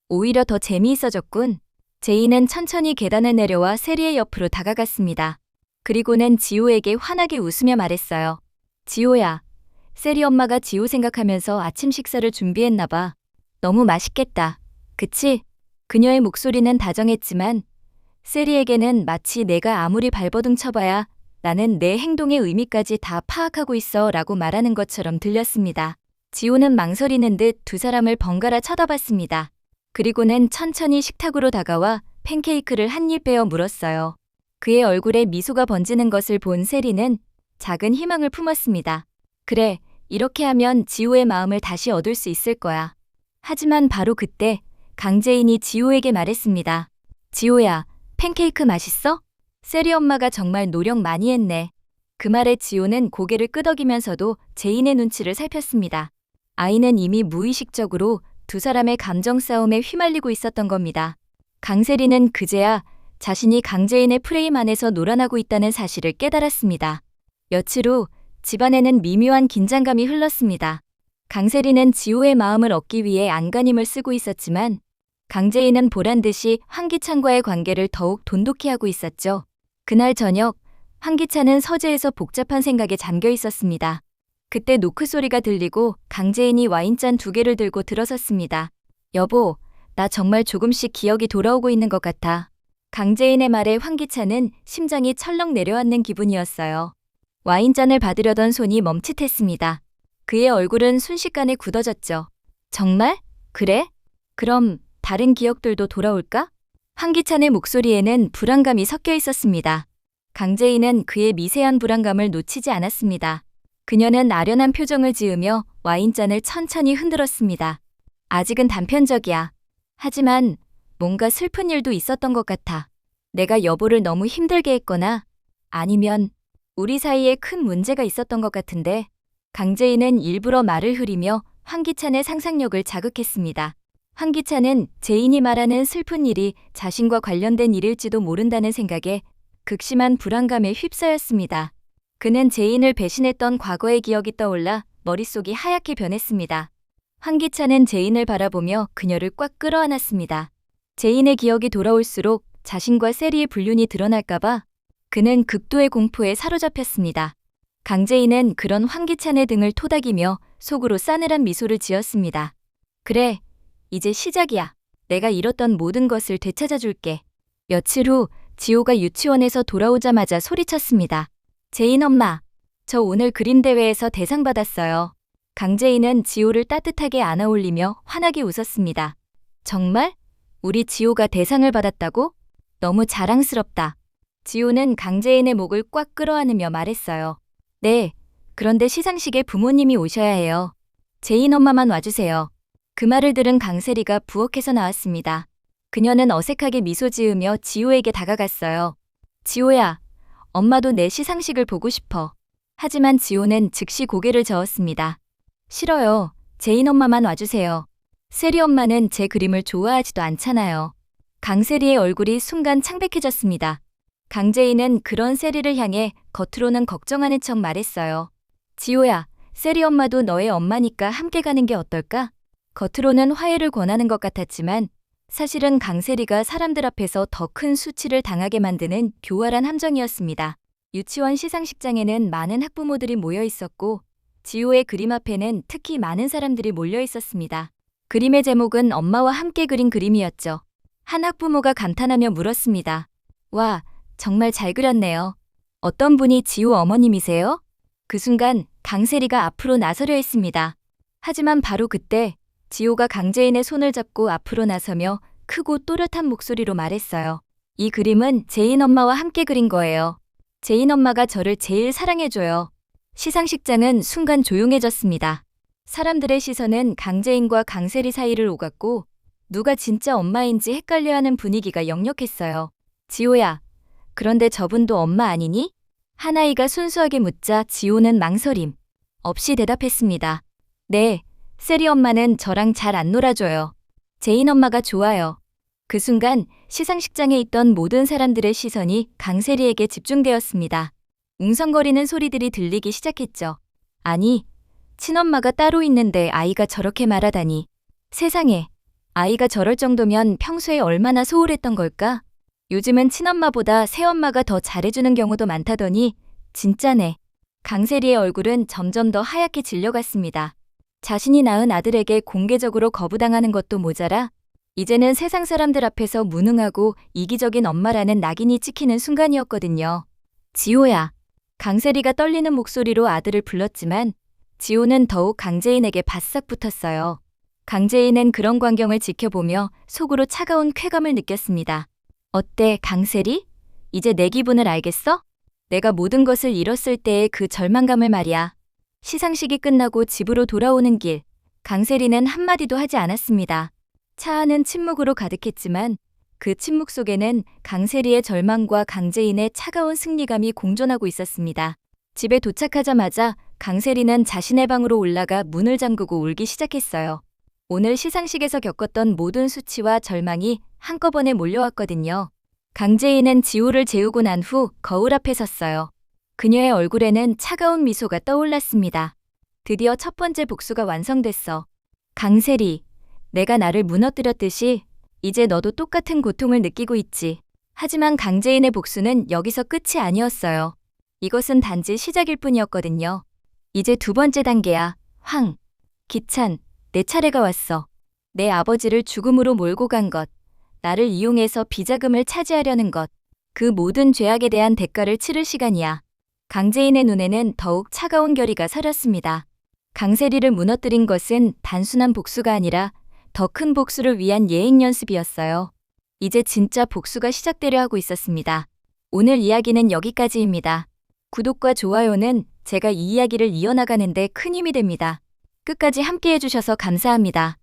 오히려 더 재미있어졌군. 제인은 천천히 계단을 내려와 세리의 옆으로 다가갔습니다. 그리고는 지호에게 환하게 웃으며 말했어요. 지호야, 세리 엄마가 지호 생각하면서 아침 식사를 준비했나 봐. 너무 맛있겠다. 그치? 그녀의 목소리는 다정했지만 세리에게는 마치 내가 아무리 발버둥 쳐봐야 나는 내 행동의 의미까지 다 파악하고 있어 라고 말하는 것처럼 들렸습니다. 지호는 망설이는 듯 두 사람을 번갈아 쳐다봤습니다. 그리고는 천천히 식탁으로 다가와 팬케이크를 한 입 베어 물었어요. 그의 얼굴에 미소가 번지는 것을 본 세리는 작은 희망을 품었습니다. 그래, 이렇게 하면 지호의 마음을 다시 얻을 수 있을 거야. 하지만 바로 그때 강재인이 지호에게 말했습니다. 지호야, 팬케이크 맛있어? 세리 엄마가 정말 노력 많이 했네. 그 말에 지호는 고개를 끄덕이면서도 제인의 눈치를 살폈습니다. 아이는 이미 무의식적으로 두 사람의 감정 싸움에 휘말리고 있었던 겁니다. 강세리는 그제야 자신이 강재인의 프레임 안에서 놀아나고 있다는 사실을 깨달았습니다. 며칠 후 집안에는 미묘한 긴장감이 흘렀습니다. 강세리는 지호의 마음을 얻기 위해 안간힘을 쓰고 있었지만 강재인은 보란듯이 황기찬과의 관계를 더욱 돈독히 하고 있었죠. 그날 저녁, 황기찬은 서재에서 복잡한 생각에 잠겨 있었습니다. 그때 노크 소리가 들리고 강재인이 와인잔 2개를 들고 들어섰습니다. 여보, 나 정말 조금씩 기억이 돌아오고 있는 것 같아. 강재인의 말에 황기찬은 심장이 철렁 내려앉는 기분이었어요. 와인잔을 받으려던 손이 멈칫했습니다. 그의 얼굴은 순식간에 굳어졌죠. 정말? 그래? 그럼 다른 기억들도 돌아올까? 황기찬의 목소리에는 불안감이 섞여 있었습니다. 강재인은 그의 미세한 불안감을 놓치지 않았습니다. 그녀는 아련한 표정을 지으며 와인잔을 천천히 흔들었습니다. 아직은 단편적이야. 하지만 뭔가 슬픈 일도 있었던 것 같아. 내가 여보를 너무 힘들게 했거나 아니면 우리 사이에 큰 문제가 있었던 것 같은데. 강재인은 일부러 말을 흐리며 황기찬의 상상력을 자극했습니다. 황기찬은 제인이 말하는 슬픈 일이 자신과 관련된 일일지도 모른다는 생각에 극심한 불안감에 휩싸였습니다. 그는 제인을 배신했던 과거의 기억이 떠올라 머릿속이 하얗게 변했습니다. 황기찬은 제인을 바라보며 그녀를 꽉 끌어안았습니다. 제인의 기억이 돌아올수록 자신과 세리의 불륜이 드러날까봐 그는 극도의 공포에 사로잡혔습니다. 강재인은 그런 황기찬의 등을 토닥이며 속으로 싸늘한 미소를 지었습니다. 그래, 이제 시작이야. 내가 잃었던 모든 것을 되찾아줄게. 며칠 후 지호가 유치원에서 돌아오자마자 소리쳤습니다. 제인 엄마, 저 오늘 그림 대회에서 대상 받았어요. 강재인은 지호를 따뜻하게 안아올리며 환하게 웃었습니다. 정말? 우리 지호가 대상을 받았다고? 너무 자랑스럽다. 지호는 강재인의 목을 꽉 끌어안으며 말했어요. 네, 그런데 시상식에 부모님이 오셔야 해요. 제인 엄마만 와주세요. 그 말을 들은 강세리가 부엌에서 나왔습니다. 그녀는 어색하게 미소 지으며 지호에게 다가갔어요. 지호야, 엄마도 내 시상식을 보고 싶어. 하지만 지호는 즉시 고개를 저었습니다. 싫어요. 제인 엄마만 와주세요. 세리 엄마는 제 그림을 좋아하지도 않잖아요. 강세리의 얼굴이 순간 창백해졌습니다. 강재인은 그런 세리를 향해 겉으로는 걱정하는 척 말했어요. 지호야, 세리 엄마도 너의 엄마니까 함께 가는 게 어떨까? 겉으로는 화해를 권하는 것 같았지만 사실은 강세리가 사람들 앞에서 더 큰 수치를 당하게 만드는 교활한 함정이었습니다. 유치원 시상식장에는 많은 학부모들이 모여 있었고 지호의 그림 앞에는 특히 많은 사람들이 몰려 있었습니다. 그림의 제목은 엄마와 함께 그린 그림이었죠. 한 학부모가 감탄하며 물었습니다. 와, 정말 잘 그렸네요. 어떤 분이 지호 어머님이세요? 그 순간 강세리가 앞으로 나서려 했습니다. 하지만 바로 그때 지호가 강재인의 손을 잡고 앞으로 나서며 크고 또렷한 목소리로 말했어요. 이 그림은 재인 엄마와 함께 그린 거예요. 재인 엄마가 저를 제일 사랑해줘요. 시상식장은 순간 조용해졌습니다. 사람들의 시선은 강재인과 강세리 사이를 오갔고 누가 진짜 엄마인지 헷갈려하는 분위기가 역력했어요. 지호야, 그런데 저분도 엄마 아니니? 한 아이가 순수하게 묻자 지호는 망설임 없이 대답했습니다. 네, 세리 엄마는 저랑 잘 안 놀아줘요. 재인 엄마가 좋아요. 그 순간 시상식장에 있던 모든 사람들의 시선이 강세리에게 집중되었습니다. 웅성거리는 소리들이 들리기 시작했죠. 아니, 친엄마가 따로 있는데 아이가 저렇게 말하다니. 세상에, 아이가 저럴 정도면 평소에 얼마나 소홀했던 걸까? 요즘은 친엄마보다 새엄마가 더 잘해주는 경우도 많다더니 진짜네. 강세리의 얼굴은 점점 더 하얗게 질려갔습니다. 자신이 낳은 아들에게 공개적으로 거부당하는 것도 모자라 이제는 세상 사람들 앞에서 무능하고 이기적인 엄마라는 낙인이 찍히는 순간이었거든요. 지호야. 강세리가 떨리는 목소리로 아들을 불렀지만 지호는 더욱 강재인에게 바싹 붙었어요. 강재인은 그런 광경을 지켜보며 속으로 차가운 쾌감을 느꼈습니다. 어때, 강세리? 이제 내 기분을 알겠어? 내가 모든 것을 잃었을 때의 그 절망감을 말이야. 시상식이 끝나고 집으로 돌아오는 길, 강세리는 한마디도 하지 않았습니다. 차 안은 침묵으로 가득했지만 그 침묵 속에는 강세리의 절망과 강재인의 차가운 승리감이 공존하고 있었습니다. 집에 도착하자마자 강세리는 자신의 방으로 올라가 문을 잠그고 울기 시작했어요. 오늘 시상식에서 겪었던 모든 수치와 절망이 한꺼번에 몰려왔거든요. 강재인은 지호를 재우고 난 후 거울 앞에 섰어요. 그녀의 얼굴에는 차가운 미소가 떠올랐습니다. 드디어 첫 번째 복수가 완성됐어. 강세리, 내가 나를 무너뜨렸듯이 이제 너도 똑같은 고통을 느끼고 있지. 하지만 강재인의 복수는 여기서 끝이 아니었어요. 이것은 단지 시작일 뿐이었거든요. 이제 두 번째 단계야. 황, 기찬, 내 차례가 왔어. 내 아버지를 죽음으로 몰고 간 것, 나를 이용해서 비자금을 차지하려는 것, 그 모든 죄악에 대한 대가를 치를 시간이야. 강재인의 눈에는 더욱 차가운 결의가 서렸습니다. 강세리를 무너뜨린 것은 단순한 복수가 아니라 더 큰 복수를 위한 예행 연습이었어요. 이제 진짜 복수가 시작되려 하고 있었습니다. 오늘 이야기는 여기까지입니다. 구독과 좋아요는 제가 이 이야기를 이어나가는 데 큰 힘이 됩니다. 끝까지 함께 해주셔서 감사합니다.